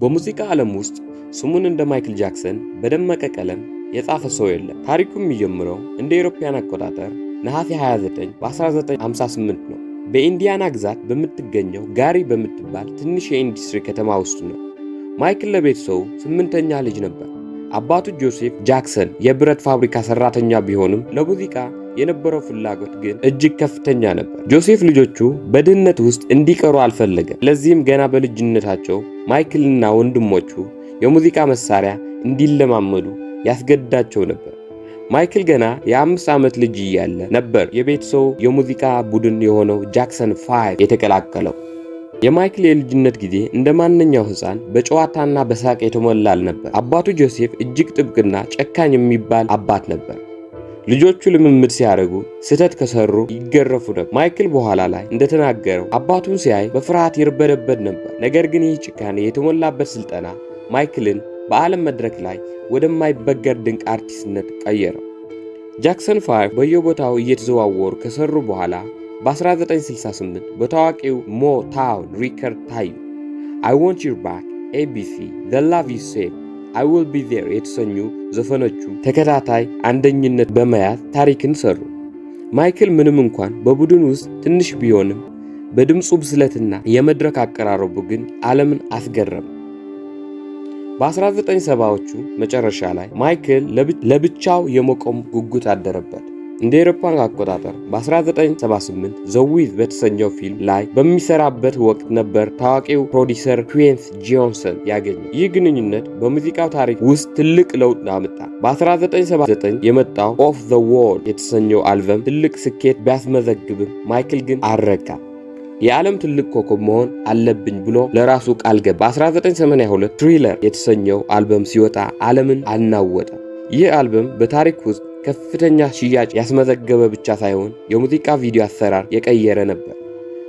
በሙዚቃ ዓለም ውስጥ ስሙን እንደ ማይክል ጃክሰን በደመቀ ቀለም የጻፈ ሰው የለም። ታሪኩ የሚጀምረው እንደ አውሮፓውያን አቆጣጠር ነሐሴ 29 በ1958 ነው። በኢንዲያና ግዛት በምትገኘው ጋሪ በምትባል ትንሽ የኢንዱስትሪ ከተማ ውስጥ ነው። ማይክል ለቤተሰቡ ስምንተኛ ልጅ ነበር። አባቱ ጆሴፍ ጃክሰን የብረት ፋብሪካ ሰራተኛ ቢሆንም ለሙዚቃ የነበረው ፍላጎት ግን እጅግ ከፍተኛ ነበር። ጆሴፍ ልጆቹ በድህነት ውስጥ እንዲቀሩ አልፈለገም። ለዚህም ገና በልጅነታቸው ማይክልና ወንድሞቹ የሙዚቃ መሳሪያ እንዲለማመዱ ያስገድዳቸው ነበር። ማይክል ገና የ5 ዓመት ልጅ እያለ ነበር የቤተሰቡ የሙዚቃ ቡድን የሆነው ጃክሰን 5 የተቀላቀለው። የማይክል የልጅነት ጊዜ እንደ ማንኛው ሕፃን በጨዋታና በሳቅ የተሞላ አልነበር። አባቱ ጆሴፍ እጅግ ጥብቅና ጨካኝ የሚባል አባት ነበር። ልጆቹ ልምምድ ሲያደርጉ ስህተት ከሰሩ ይገረፉ ነበር። ማይክል በኋላ ላይ እንደተናገረው አባቱን ሲያይ በፍርሃት ይርበደበድ ነበር። ነገር ግን ይህ ጭካኔ የተሞላበት ስልጠና ማይክልን በዓለም መድረክ ላይ ወደማይበገር ድንቅ አርቲስትነት ቀየረው። ጃክሰን 5 በየቦታው እየተዘዋወሩ ከሰሩ በኋላ በ1968 በታዋቂው ሞታውን ሪከርድ ታዩ። I Want You Back፣ ABC፣ The Love You Save፣ I Will Be There የተሰኙ ዘፈኖቹ ተከታታይ አንደኝነት በመያዝ ታሪክን ሰሩ። ማይክል ምንም እንኳን በቡድን ውስጥ ትንሽ ቢሆንም በድምፁ ብስለትና የመድረክ አቀራረቡ ግን ዓለምን አስገረመ። በ1970ዎቹ መጨረሻ ላይ ማይክል ለብቻው የመቆም ጉጉት አደረበት። እንደ አውሮፓውያን አቆጣጠር በ1978 ዘ ዊዝ በተሰኘው ፊልም ላይ በሚሰራበት ወቅት ነበር ታዋቂው ፕሮዲውሰር ኩዊንሲ ጆንሰን ያገኘው። ይህ ግንኙነት በሙዚቃው ታሪክ ውስጥ ትልቅ ለውጥ አመጣ። በ1979 የመጣው ኦፍ ዘ ዎል የተሰኘው አልበም ትልቅ ስኬት ቢያስመዘግብም ማይክል ግን አልረካም። የዓለም ትልቅ ኮከብ መሆን አለብኝ ብሎ ለራሱ ቃል ገባ። በ1982 ትሪለር የተሰኘው አልበም ሲወጣ ዓለምን አናወጠ። ይህ አልበም በታሪክ ውስጥ ከፍተኛ ሽያጭ ያስመዘገበ ብቻ ሳይሆን የሙዚቃ ቪዲዮ አሰራር የቀየረ ነበር።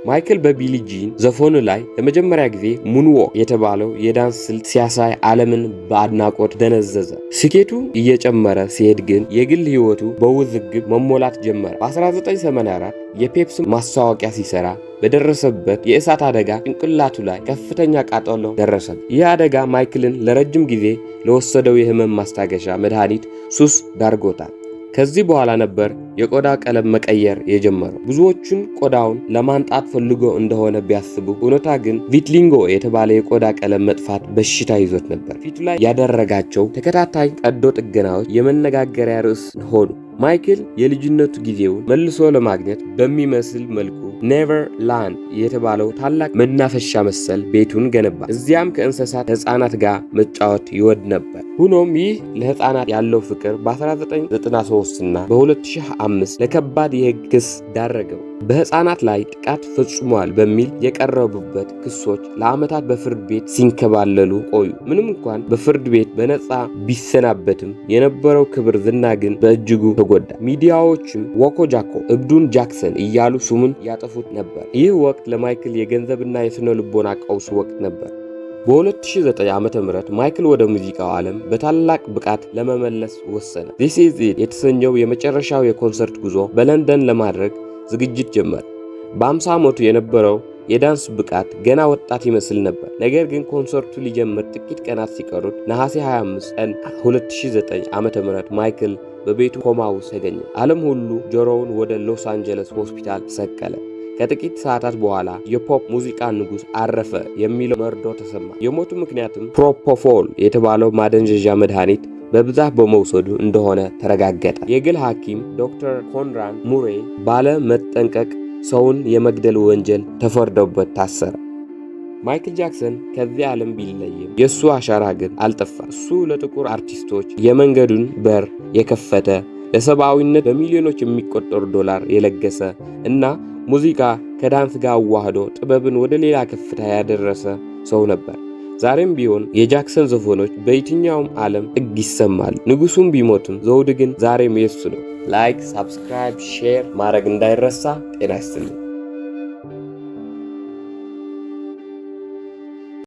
ማይክል በቢሊ ጂን ዘፈኑ ላይ ለመጀመሪያ ጊዜ ሙንዎክ የተባለው የዳንስ ስልት ሲያሳይ ዓለምን በአድናቆት ደነዘዘ። ስኬቱ እየጨመረ ሲሄድ ግን የግል ሕይወቱ በውዝግብ መሞላት ጀመረ። በ1984 የፔፕሲ ማስታወቂያ ሲሰራ በደረሰበት የእሳት አደጋ ጭንቅላቱ ላይ ከፍተኛ ቃጠሎ ደረሰበት። ይህ አደጋ ማይክልን ለረጅም ጊዜ ለወሰደው የህመም ማስታገሻ መድኃኒት ሱስ ዳርጎታል። ከዚህ በኋላ ነበር የቆዳ ቀለም መቀየር የጀመረው። ብዙዎቹን ቆዳውን ለማንጣት ፈልጎ እንደሆነ ቢያስቡ እውነታ ግን ቪትሊንጎ የተባለ የቆዳ ቀለም መጥፋት በሽታ ይዞት ነበር። ፊቱ ላይ ያደረጋቸው ተከታታይ ቀዶ ጥገናዎች የመነጋገሪያ ርዕስ ሆኑ። ማይክል የልጅነቱ ጊዜውን መልሶ ለማግኘት በሚመስል መልኩ ኔቨር ላንድ የተባለው ታላቅ መናፈሻ መሰል ቤቱን ገነባ። እዚያም ከእንስሳት ሕፃናት ጋር መጫወት ይወድ ነበር። ሆኖም ይህ ለሕፃናት ያለው ፍቅር በ1993 እና በ2005 ለከባድ የሕግ ክስ ዳረገው። በሕፃናት ላይ ጥቃት ፈጽሟል በሚል የቀረቡበት ክሶች ለዓመታት በፍርድ ቤት ሲንከባለሉ ቆዩ። ምንም እንኳን በፍርድ ቤት በነፃ ቢሰናበትም የነበረው ክብር ዝና ግን በእጅጉ ተጎዳ። ሚዲያዎችም ዋኮ ጃኮ እብዱን ጃክሰን እያሉ ስሙን ያጠፉት ነበር። ይህ ወቅት ለማይክል የገንዘብና የስነ ልቦና ቀውስ ወቅት ነበር። በ2009 ዓመተ ምህረት ማይክል ወደ ሙዚቃው ዓለም በታላቅ ብቃት ለመመለስ ወሰነ። This Is It የተሰኘው የመጨረሻው የኮንሰርት ጉዞ በለንደን ለማድረግ ዝግጅት ጀመረ። በ50 ዓመቱ የነበረው የዳንስ ብቃት ገና ወጣት ይመስል ነበር። ነገር ግን ኮንሰርቱ ሊጀምር ጥቂት ቀናት ሲቀሩት ነሐሴ 25 ቀን 2009 ዓመተ ምህረት ማይክል በቤቱ ኮማ ውስጥ ተገኘ። ዓለም ሁሉ ጆሮውን ወደ ሎስ አንጀለስ ሆስፒታል ሰቀለ። ከጥቂት ሰዓታት በኋላ የፖፕ ሙዚቃ ንጉሥ አረፈ የሚለው መርዶ ተሰማ። የሞቱ ምክንያትም ፕሮፖፎል የተባለው ማደንዘዣ መድኃኒት በብዛት በመውሰዱ እንደሆነ ተረጋገጠ። የግል ሐኪም ዶክተር ኮንራድ ሙሬ ባለ መጠንቀቅ ሰውን የመግደል ወንጀል ተፈርዶበት ታሰረ። ማይክል ጃክሰን ከዚህ ዓለም ቢለይም የእሱ አሻራ ግን አልጠፋ። እሱ ለጥቁር አርቲስቶች የመንገዱን በር የከፈተ፣ ለሰብአዊነት በሚሊዮኖች የሚቆጠሩ ዶላር የለገሰ እና ሙዚቃ ከዳንስ ጋር አዋህዶ ጥበብን ወደ ሌላ ከፍታ ያደረሰ ሰው ነበር። ዛሬም ቢሆን የጃክሰን ዘፈኖች በየትኛውም ዓለም ጥግ ይሰማሉ። ንጉሱም ቢሞትም ዘውድ ግን ዛሬም የሱ ነው። ላይክ፣ ሳብስክራይብ፣ ሼር ማድረግ እንዳይረሳ። ጤና ይስጥልኝ።